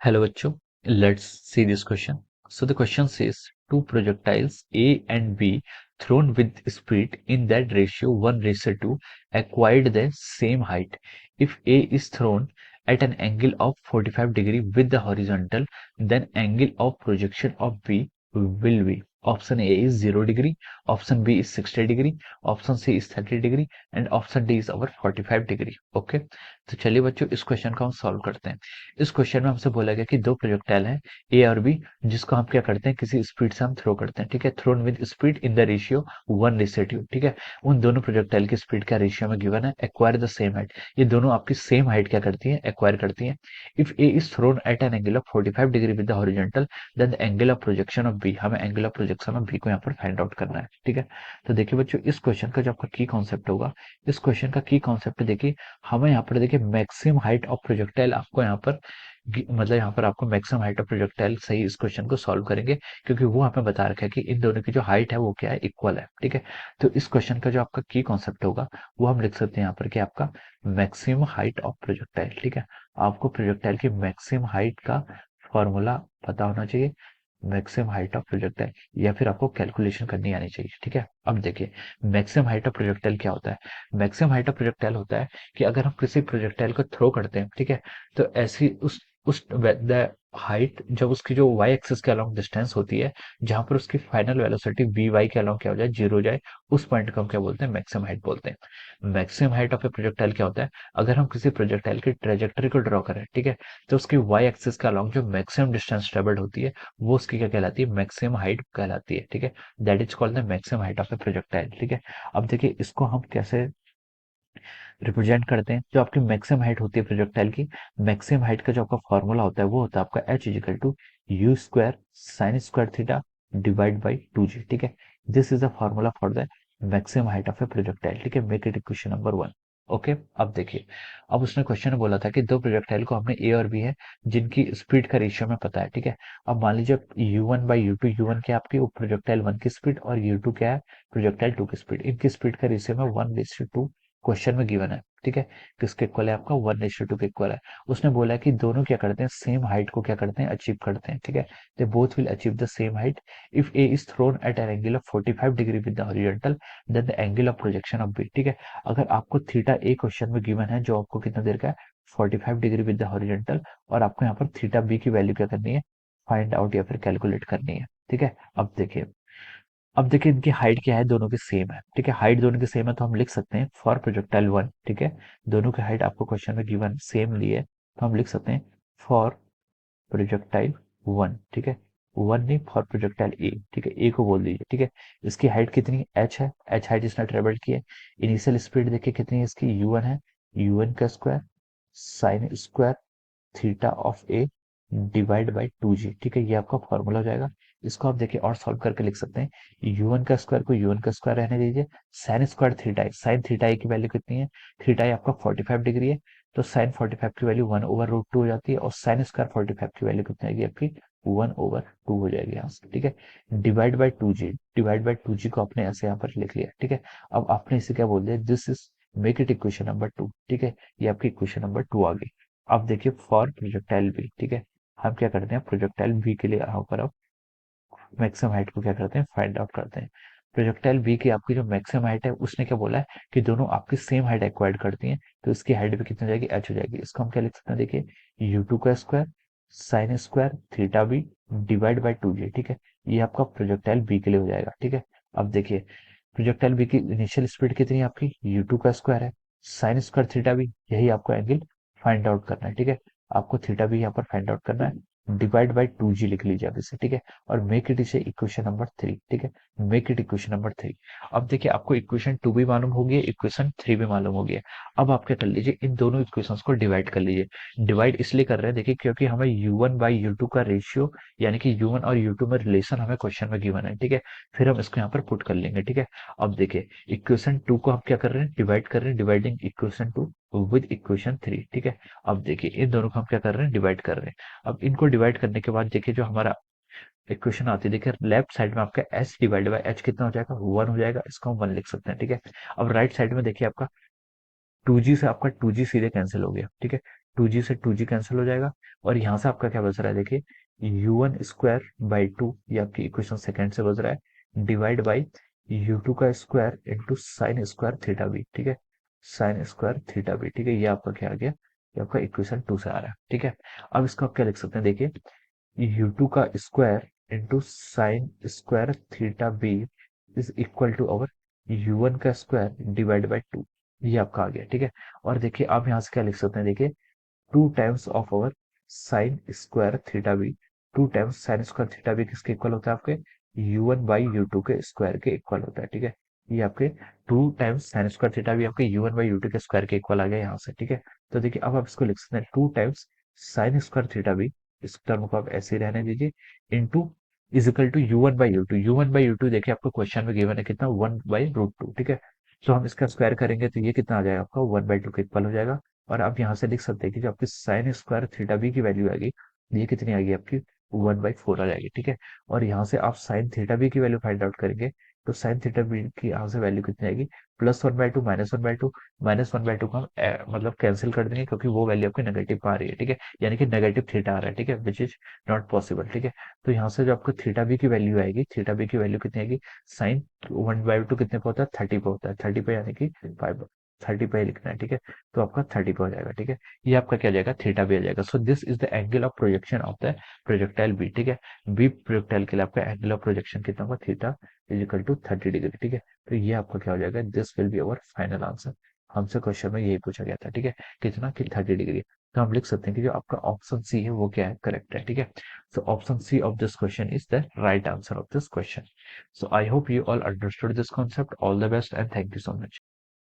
Hello बच्चों, let's see this question. So the question says two projectiles A and B thrown with speed in that ratio 1:2 acquired the same height. If A is thrown at an angle of 45 degree with the horizontal, then angle of projection of B will be. Option A is 0 degree, option B is 60 degree, option C is 30 degree and option D is our 45 degree. Okay, तो चलिए बच्चों इस question को हम solve करते हैं। इस question में हमसे बोला गया कि दो प्रोजेक्टाइल हैं ए और बी, जिसको हम क्या करते हैं किसी स्पीड से हम थ्रो करते हैं। ठीक है, thrown with speed in the ratio 1:2। ठीक है, उन दोनों प्रोजेक्टाइल की स्पीड का रेशियो में गिवन है। एक्वायर द सेम हाइट, ये दोनों आपकी सेम हाइट क्या करती है, एक्वायर करती है। If A is thrown at an angle of 45 degree with the horizontal, then the angle of projection of B, हमें angle of projection of B को यहाँ पर फाइंड आउट करना है। ठीक है, तो देखिए बच्चों इस क्वेश्चन का जो आपका की कॉन्सेप्ट होगा, इस क्वेश्चन का की कॉन्सेप्ट देखिए, हमें यहाँ पर देखिए मैक्सिमम हाइट ऑफ प्रोजेक्टाइल आपको यहाँ पर मतलब यहाँ पर आपको मैक्सिमम हाइट ऑफ प्रोजेक्टाइल सही इस क्वेश्चन को सॉल्व करेंगे, क्योंकि वो हमें बता रखा है कि इन दोनों की जो हाइट है वो क्या है, इक्वल है। ठीक है, तो इस क्वेश्चन का जो आपका की कॉन्सेप्ट होगा वो हम लिख सकते हैं यहाँ पर कि आपका मैक्सिमम हाइट ऑफ प्रोजेक्टाइल। ठीक है, आपको प्रोजेक्टाइल की मैक्सिमम हाइट का फॉर्मूला पता होना चाहिए, मैक्सिमम हाइट ऑफ प्रोजेक्टाइल, या फिर आपको कैलकुलेशन करनी आनी चाहिए। ठीक है, अब देखिए मैक्सिमम हाइट ऑफ प्रोजेक्टाइल क्या होता है। मैक्सिमम हाइट ऑफ प्रोजेक्टाइल होता है कि अगर हम किसी प्रोजेक्टाइल को थ्रो करते हैं, ठीक है, तो ऐसी उस द हाइट जब उसकी जो वाई एक्सिस के अलोंग डिस्टेंस होती है, जहां पर उसकी फाइनल वेलोसिटी वी वाई के अलोंग क्या हो जाए, जीरो हो जाए, उस पॉइंट को हम क्या बोलते हैं, मैक्सिमम हाइट बोलते हैं। Maximum height of a projectile क्या होता है, अगर हम किसी प्रोजेक्टाइल की ट्रेजेक्टरी को ड्रॉ करें, ठीक है, तो उसकी वाई एक्सिस के अलोंग जो मैक्सिमम डिस्टेंस ट्रेवल्ड होती है वो उसकी क्या कहलाती है, मैक्सिमम हाइट कहलाती है। ठीक है, that is called the maximum height of a projectile. ठीक है, अब देखिए इसको हम कैसे रिप्रेजेंट करते हैं। जो आपकी मैक्सिमम हाइट होती है प्रोजेक्टाइल की, मैक्सिमम हाइट का जो आपका फॉर्मूला होता है वो होता है आपका H is equal to u square sine square theta divide by 2g। ठीक है, this is the formula for the maximum height of a projectile. ठीक है, make it equation number 1। Okay, अब देखिए, अब उसने क्वेश्चन में बोला था कि दो प्रोजेक्टाइल को हमने ए और बी है जिनकी स्पीड का रेशियो में पता है। ठीक है, अब मान लीजिए u1/u2, u1 क्या है आपकी प्रोजेक्टाइल 1 की स्पीड और u2 क्या है प्रोजेक्टाइल 2 की स्पीड, इनकी स्पीड का रेशियो में 1:2 क्वेश्चन में गिवन है। ठीक है, किसके इक्वल है, आपका 1:2 के इक्वल है। उसने बोला है कि दोनों क्या करते हैं, सेम हाइट को क्या करते हैं, अचीव करते हैं। ठीक है, they both will achieve the same height if A is thrown at an angle of 45 degree with the horizontal, then the angle of projection of B. ठीक है, अगर आपको थीटा ए क्वेश्चन में गिवन है जो आपको कितना देर का है, 45 डिग्री विद द हॉरिजॉन्टल, और आपको यहाँ पर थीटा बी की वैल्यू क्या करनी है, फाइंड आउट या फिर कैलकुलेट करनी है। ठीक है, अब देखिए इनकी हाइट क्या है, दोनों की सेम है। ठीक है, हाइट दोनों की सेम है तो हम लिख सकते हैं फॉर प्रोजेक्टाइल 1। ठीक है, दोनों की हाइट आपको क्वेश्चन में गिवन सेम ली है तो हम लिख सकते हैं फॉर प्रोजेक्टाइल 1। ठीक है, 1 नहीं, फॉर प्रोजेक्टाइल ए। ठीक है, ए को बोल दीजिए। ठीक है, इसकी हाइट कितनी एच है, एच हाइट इसने ट्रेवल की है। इनिशियल स्पीड देखिए कितनी है इसकी, u1 है, u1 का square sine square theta of A divide by 2g। ठीक है, ये आपका फॉर्मूला हो जाएगा। इसको आप देखिए और सॉल्व करके लिख सकते हैं, u1 का स्क्वायर को u1 का स्क्वायर रहने दीजिए, साइन स्क्वायर थीटा है, साइन थीटा की वैल्यू कितनी है, थीटा आपका 45 डिग्री है, तो साइन 45 की वैल्यू 1/√2 हो जाती है, और साइन स्क्वायर 45 की वैल्यू कितनी आएगी आपकी, 1/2 हो जाएगी यहाँ से। ठीक है, divide by 2g, divide by 2g को आपने ऐसे यहाँ पर लिख लिया। ठीक है, अब आपने इसे क्या बोल दिया, this is make it equation number 2। ठीक है, ये आपकी इक्वेशन नंबर 2 आ गई। अब देखिए फॉर प्रोजेक्टाइल बी। ठीक है, हम क्या करते हैं प्रोजेक्टाइल बी के लिए यहाँ पर अब मैक्सिमम हाइट को क्या करते हैं, फाइंड आउट करते हैं। प्रोजेक्टाइल बी की आपकी जो मैक्सिमम हाइट है उसने क्या बोला है कि दोनों आपकी सेम हाइट एक्वायर्ड करती हैं, तो इसकी हाइट भी कितनी हो जाएगी, एच हो जाएगी। इसको हम क्या लिख सकते हैं, देखिए u2 का square sine square theta B divide by 2g। ठीक है, ये आपका प्रोजेक्टाइल बी के लिए हो जाएगा। ठीक है, अब देखिए प्रोजेक्टाइल बी की इनिशियल स्पीड कितनी है आपकी, u2 का स्क्वायर है साइन स्क्वायर थीटा बी, यही आपको एंगल फाइंड आउट करना है। ठीक है, आपको थीटा भी यहाँ पर फाइंड आउट करना है, डिवाइड बाई 2g लिख लीजिए अब इसे। ठीक है, और मेक इट इसे इक्वेशन नंबर 3। ठीक है, मेक इट इक्वेशन नंबर 3। अब देखिए आपको इक्वेशन 2 भी मालूम होगी, इक्वेशन 3 भी मालूम होगी। अब आप क्या कर लीजिए, इन दोनों इक्वेशंस को डिवाइड कर लीजिए। डिवाइड इसलिए कर रहे हैं देखिए क्योंकि हमें u1/u2 का रेशियो, यानी कि u1 और u2 में रिलेशन हमें क्वेश्चन में गिवन है। ठीक है, फिर हम इसको यहाँ पर पुट कर लेंगे। ठीक है, अब देखिए इक्वेशन 2 को हम क्या कर रहे हैं, डिवाइड कर रहे हैं, डिवाइडिंग इक्वेशन 2 विद इक्वेशन 3। ठीक है, अब देखिए इन दोनों को हम क्या कर रहे हैं, डिवाइड कर रहे हैं। अब इनको डिवाइड करने के बाद देखिए जो हमारा इक्वेशन आती है, देखिए लेफ्ट साइड में आपका एच डिवाइड बाय एच कितना हो जाएगा, 1 हो जाएगा, इसको हम 1 लिख सकते हैं। ठीक है, अब राइट साइड में देखिए आपका 2g से आपका 2g सीधे कैंसिल हो गया। ठीक है, 2g से 2g कैंसिल हो जाएगा, और यहाँ से आपका क्या बच रहा है, देखिए u1 स्क्वायर बाई 2, ये आपकी इक्वेशन सेकेंड से बच रहा है, डिवाइड बाई u2 का square into sine square theta B, ठीक है, साइन स्क्वायर थीटा बी, ठीक है, ये आपका क्या आ गया, ये आपका इक्वेशन 2 से आ रहा है, ठीक है। अब इसको आप क्या लिख सकते हैं, देखिए u2 का square into sine square theta B is equal to our u1 का स्क्वायर डिवाइड बाई 2, ये आपका आ गया, ठीक है। और देखिए आप यहाँ से क्या लिख सकते हैं, देखिए 2 times of our sine square theta B, 2 times sine square theta B किसके इक्वल होता है, आपके u1 बाई u2 के स्क्वायर के इक्वल होता है, ठीक है। ये आपके 2 times sine square theta B आपके u1 बाई u2 के स्क्वायर के इक्वल आ गया यहाँ से, ठीक है। तो देखिए अब आप इसको लिख सकते हैं 2 times sine square theta B, इस टर्म को आप ऐसे ही रहने दीजिए, into is equal to u1 by u2 देखिए आपको क्वेश्चन में गिवन है कितना, 1/√2, ठीक है। तो हम इसका स्क्वायर करेंगे तो ये कितना आ जाएगा, आपका 1/2 के इक्वल हो जाएगा। और आप यहाँ से लिख सकते हैं कि जो आपकी साइन स्क्वायर थीटा बी की वैल्यू आएगी, ये कितनी आएगी आपकी 1/4 आ जाएगी, ठीक है। और यहाँ से आप साइन थीटा बी की वैल्यू फाइंड आउट करेंगे, तो साइन थीटा बी की यहाँ से वैल्यू कितनी आएगी, +1/2 -1/2, -1/2 को हम मतलब कैंसिल कर देंगे, क्योंकि वो वैल्यू आपकी नेगेटिव आ रही है, ठीक है, यानी कि नेगेटिव थीटा आ रहा है, ठीक है, विच इज नॉट पॉसिबल, ठीक है। तो यहाँ से जो आपको थीटा बी की वैल्यू आएगी, थीटा बी की वैल्यू कितनी आएगी, साइन 1/2 कितने पे होता है, 30 पे होता है, 30 पे यानी कि 5, 30 पे ही लिखना है, ठीक है। तो आपका 30 पे हो जाएगा, ठीक है। ये आपका क्या आ जाएगा, थीटा बी आ जाएगा। So this is the angle of projection of the projectile B, ठीक है। बी प्रोजेक्टाइल के लिए आपका एंगल ऑफ प्रोजेक्शन कितना होगा, theta is equal to 30 degree, ठीक है। तो ये आपका क्या हो जाएगा, this will be our final answer. हमसे क्वेश्चन में यही पूछा गया था, ठीक है, कितना कि 30 डिग्री। तो हम लिख सकते हैं कि जो आपका ऑप्शन सी है वो क्या है, करेक्ट है, ठीक है। So option C of this question is the right answer of this question. So I hope you all understood this concept. All the best and thank you so much.